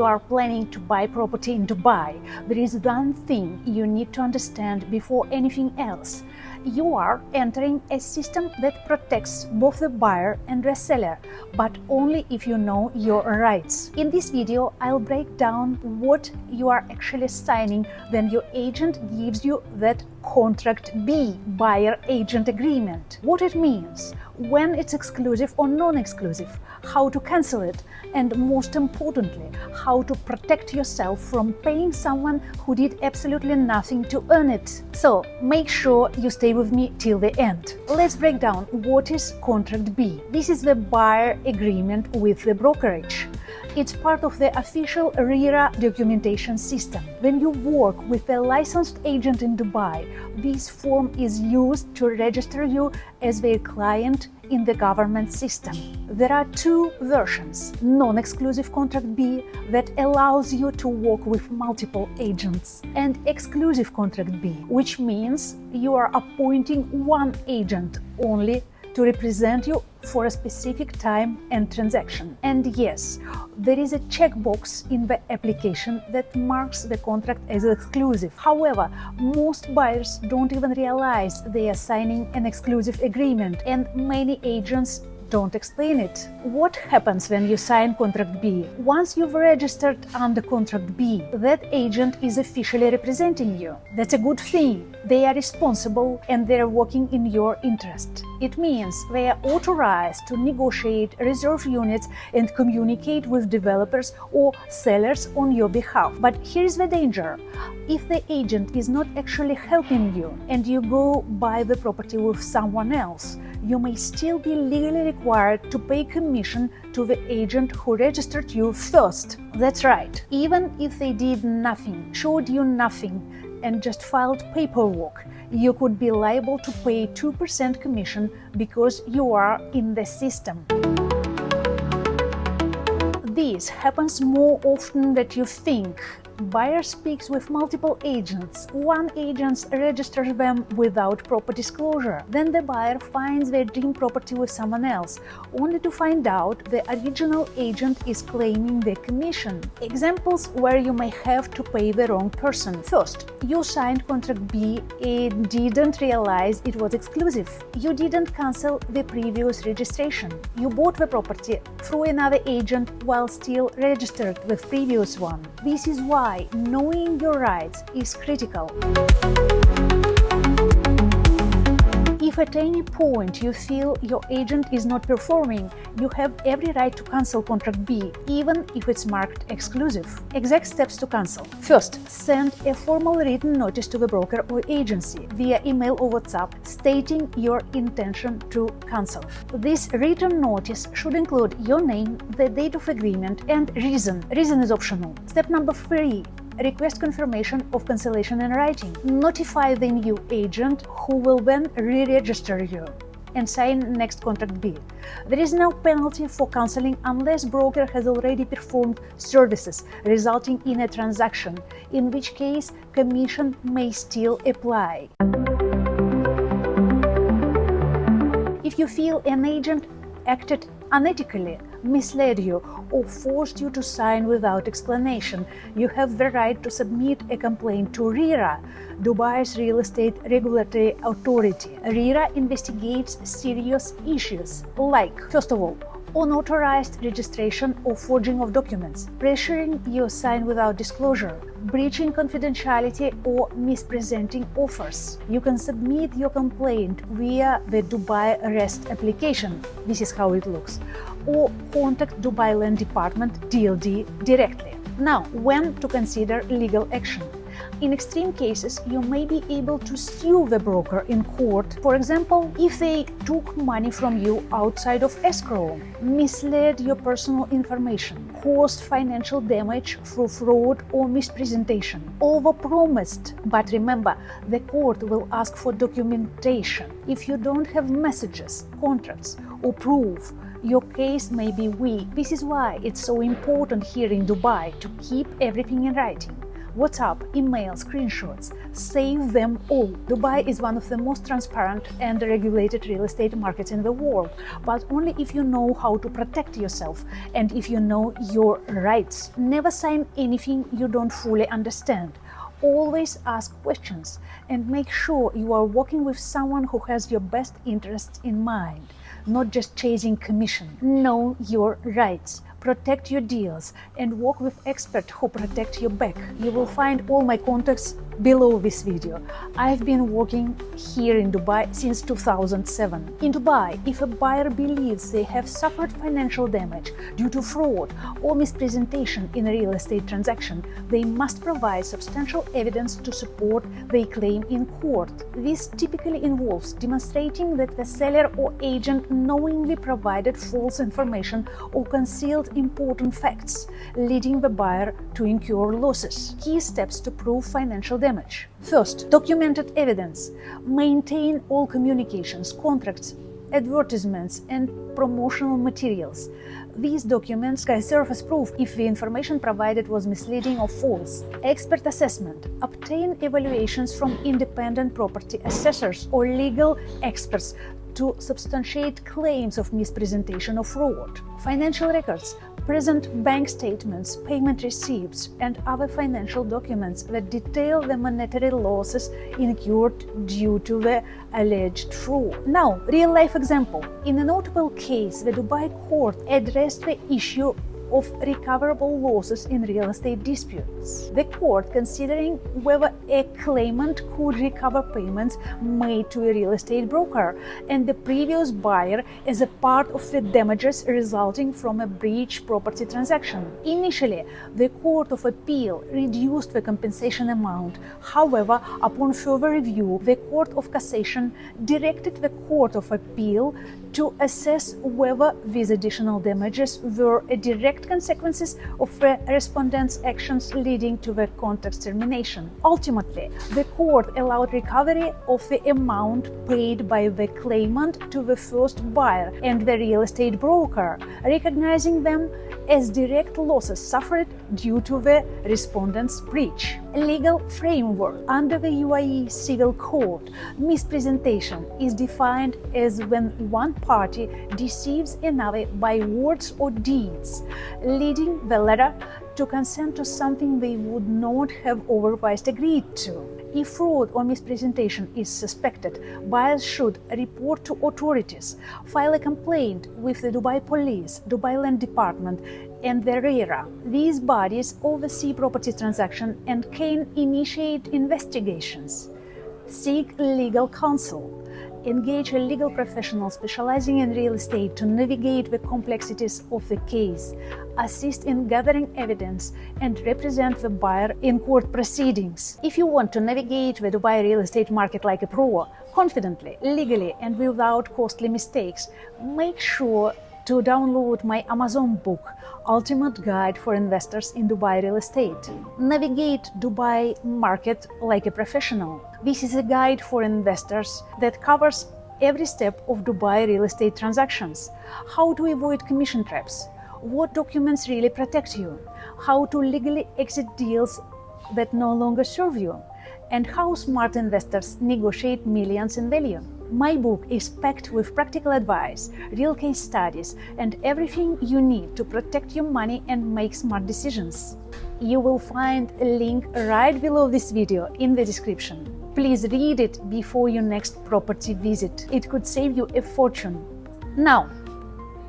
you are planning to buy property in Dubai, there is one thing you need to understand before anything else. You are entering a system that protects both the buyer and the seller, but only if you know your rights. In this video, I'll break down what you are actually signing when your agent gives you that Contract B, buyer-agent agreement. What it means, when it's exclusive or non-exclusive, how to cancel it, and most importantly, how to protect yourself from paying someone who did absolutely nothing to earn it. So make sure you stay with me till the end. Let's break down what is Contract B. This is the buyer agreement with the brokerage. It's part of the official RERA documentation system. When you work with a licensed agent in Dubai, this form is used to register you as their client in the government system. There are two versions: non-exclusive Contract B that allows you to work with multiple agents, and exclusive Contract B, which means you are appointing one agent only to represent you for a specific time and transaction. And yes, there is a checkbox in the application that marks the contract as exclusive. However, most buyers don't even realize they are signing an exclusive agreement, and many agents don't explain it. What happens when you sign Contract B? Once you've registered under Contract B, that agent is officially representing you. That's a good thing. They are responsible and they are working in your interest. It means they are authorized to negotiate reserve units and communicate with developers or sellers on your behalf. But here's the danger. If the agent is not actually helping you and you go buy the property with someone else, you may still be legally required to pay commission to the agent who registered you first. That's right. Even if they did nothing, showed you nothing, and just filed paperwork, you could be liable to pay 2% commission because you are in the system. This happens more often than you think. Buyer speaks with multiple agents. One agent registers them without proper disclosure. Then the buyer finds their dream property with someone else, only to find out the original agent is claiming the commission. Examples where you may have to pay the wrong person. First, you signed Contract B and didn't realize it was exclusive. You didn't cancel the previous registration. You bought the property through another agent while still registered with previous one. This is why knowing your rights is critical. If at any point you feel your agent is not performing, you have every right to cancel Contract B, even if it's marked exclusive. Exact steps to cancel. First, send a formal written notice to the broker or agency via email or WhatsApp stating your intention to cancel. This written notice should include your name, the date of agreement, and reason. Reason is optional. Step number 3. Request confirmation of cancellation in writing. Notify the new agent, who will then re-register you and sign next Contract B. There is no penalty for cancelling unless broker has already performed services resulting in a transaction, in which case commission may still apply. If you feel an agent acted unethically, misled you, or forced you to sign without explanation, you have the right to submit a complaint to RERA, Dubai's Real Estate Regulatory Authority. RERA investigates serious issues like, first of all, unauthorized registration or forging of documents, pressuring your sign without disclosure, breaching confidentiality or mispresenting offers. You can submit your complaint via the Dubai Arrest application. This is how it looks. Or contact Dubai Land Department (DLD) directly. Now, when to consider legal action? In extreme cases, you may be able to sue the broker in court. For example, if they took money from you outside of escrow, misled your personal information, caused financial damage through fraud or mispresentation, overpromised. But remember, the court will ask for documentation. If you don't have messages, contracts, or proof, your case may be weak. This is why it's so important here in Dubai to keep everything in writing. WhatsApp, email, screenshots. Save them all. Dubai is one of the most transparent and regulated real estate markets in the world, but only if you know how to protect yourself and if you know your rights. Never sign anything you don't fully understand. Always ask questions and make sure you are working with someone who has your best interests in mind, not just chasing commission. Know your rights, protect your deals, and work with experts who protect your back. You will find all my contacts below this video. I've been working here in Dubai since 2007. In Dubai, if a buyer believes they have suffered financial damage due to fraud or mispresentation in a real estate transaction, they must provide substantial evidence to support their claim in court. This typically involves demonstrating that the seller or agent knowingly provided false information or concealed important facts, leading the buyer to incur losses. Key steps to prove financial damage. First, documented evidence. Maintain all communications, contracts, advertisements, and promotional materials. These documents can serve as proof if the information provided was misleading or false. Expert assessment. Obtain evaluations from independent property assessors or legal experts to substantiate claims of mispresentation or fraud. Financial records. Present bank statements, payment receipts, and other financial documents that detail the monetary losses incurred due to the alleged fraud. Now, real-life example. In a notable case, the Dubai court addressed the issue of recoverable losses in real estate disputes. The court, considering whether a claimant could recover payments made to a real estate broker and the previous buyer as a part of the damages resulting from a breach property transaction. Initially, the Court of Appeal reduced the compensation amount. However, upon further review, the Court of Cassation directed the Court of Appeal to assess whether these additional damages were a direct consequences of the respondent's actions leading to the contract's termination. Ultimately, the court allowed recovery of the amount paid by the claimant to the first buyer and the real estate broker, recognizing them as direct losses suffered due to the respondent's breach. Legal framework. Under the UAE Civil Code, mispresentation is defined as when one party deceives another by words or deeds, leading the latter to consent to something they would not have otherwise agreed to. If fraud or mispresentation is suspected, buyers should report to authorities, file a complaint with the Dubai Police, Dubai Land Department, and the RERA. These bodies oversee property transactions and can initiate investigations. Seek legal counsel. Engage a legal professional specializing in real estate to navigate the complexities of the case, assist in gathering evidence, and represent the buyer in court proceedings. If you want to navigate the Dubai real estate market like a pro, confidently, legally, and without costly mistakes, make sure to download my Amazon book, Ultimate Guide for Investors in Dubai Real Estate. Navigate Dubai market like a professional. This is a guide for investors that covers every step of Dubai real estate transactions. How to avoid commission traps, what documents really protect you, how to legally exit deals that no longer serve you, and how smart investors negotiate millions in value. My book is packed with practical advice, real case studies, and everything you need to protect your money and make smart decisions. You will find a link right below this video in the description. Please read it before your next property visit. It could save you a fortune. Now,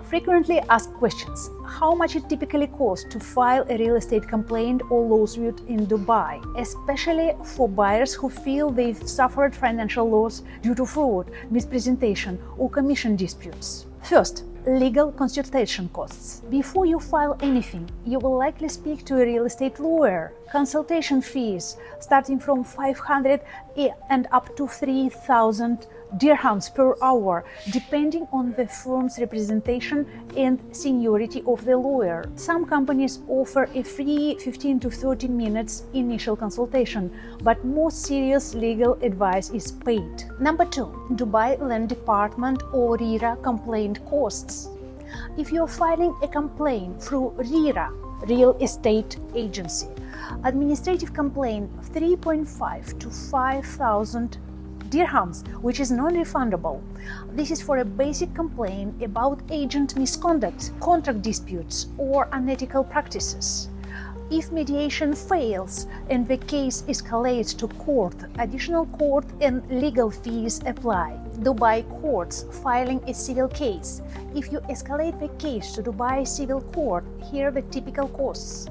frequently asked questions. How much it typically costs to file a real estate complaint or lawsuit in Dubai, especially for buyers who feel they've suffered financial loss due to fraud, mispresentation, or commission disputes. First, legal consultation costs. Before you file anything, you will likely speak to a real estate lawyer. Consultation fees starting from 500 and up to 3,000 dirhams per hour, depending on the firm's representation and seniority of the lawyer. Some companies offer a free 15 to 30 minutes initial consultation, but more serious legal advice is paid. Number 2, Dubai Land Department or RERA complaint costs. If you're filing a complaint through RERA, Real Estate Agency, Administrative complaint 3.5 to 5,000 dirhams, which is non-refundable. This is for a basic complaint about agent misconduct, contract disputes, or unethical practices. If mediation fails and the case escalates to court, additional court and legal fees apply. Dubai courts filing a civil case. If you escalate the case to Dubai civil court, here are the typical costs.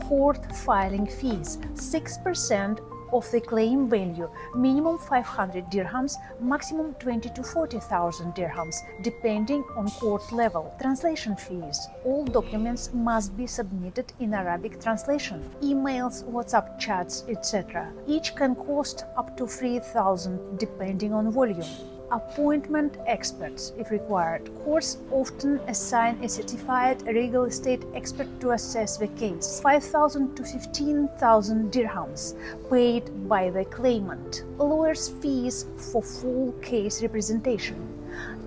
Court filing fees, 6% of the claim value, minimum 500 dirhams, maximum 20 to 40,000 dirhams, depending on court level. Translation fees. All documents must be submitted in Arabic translation. Emails, WhatsApp chats, etc. Each can cost up to 3,000 depending on volume. Appointment experts, if required. Courts often assign a certified real estate expert to assess the case. 5,000 to 15,000 dirhams paid by the claimant. Lawyers' fees for full case representation.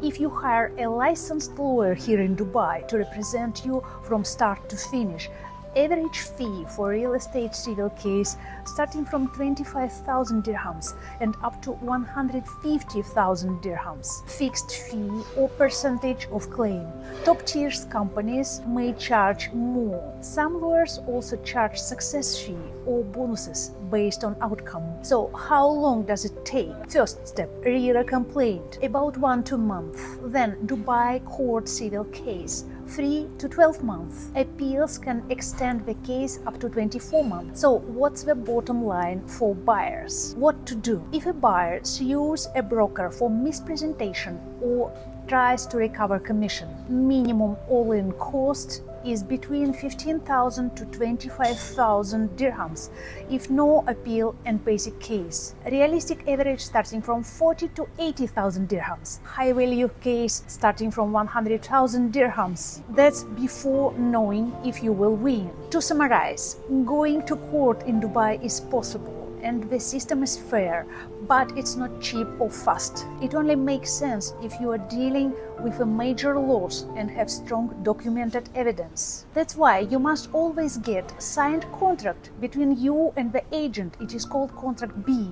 If you hire a licensed lawyer here in Dubai to represent you from start to finish, average fee for real estate civil case starting from 25,000 dirhams and up to 150,000 dirhams. Fixed fee or percentage of claim. Top tier companies may charge more. Some lawyers also charge success fee or bonuses based on outcome. So how long does it take? First step, RERA complaint, about 1 to 2 months. Then Dubai court civil case, 3 to 12 months. Appeals can extend the case up to 24 months. So what's the bottom line for buyers? What to do? If a buyer sues a broker for mispresentation or tries to recover commission, minimum all-in cost is between 15,000 to 25,000 dirhams if no appeal and basic case. Realistic average starting from 40 to 80,000 dirhams. High value case starting from 100,000 dirhams. That's before knowing if you will win. To summarize, going to court in Dubai is possible and the system is fair, but it's not cheap or fast. It only makes sense if you are dealing with a major loss and have strong documented evidence. That's why you must always get signed contract between you and the agent. It is called contract B.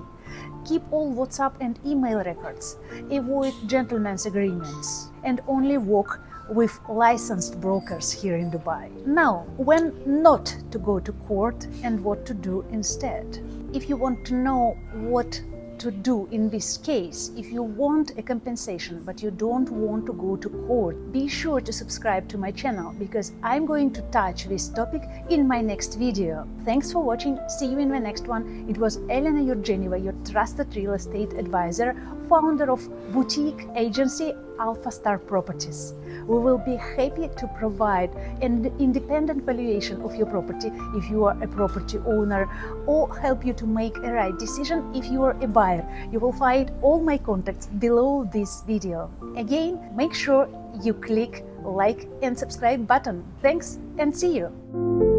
Keep all WhatsApp and email records. Avoid gentlemen's agreements and only work with licensed brokers here in Dubai. Now, when not to go to court and what to do instead. If you want to know what to do in this case, if you want a compensation but you don't want to go to court, be sure to subscribe to my channel because I'm going to touch this topic in my next video. Thanks for watching. See you in the next one. It was Elena Evgeneva, your trusted real estate advisor, founder of boutique agency Alpha Star Properties. We will be happy to provide an independent valuation of your property if you are a property owner, or help you to make a right decision if you are a buyer. You will find all my contacts below this video. Again, make sure you click like and subscribe button. Thanks and see you.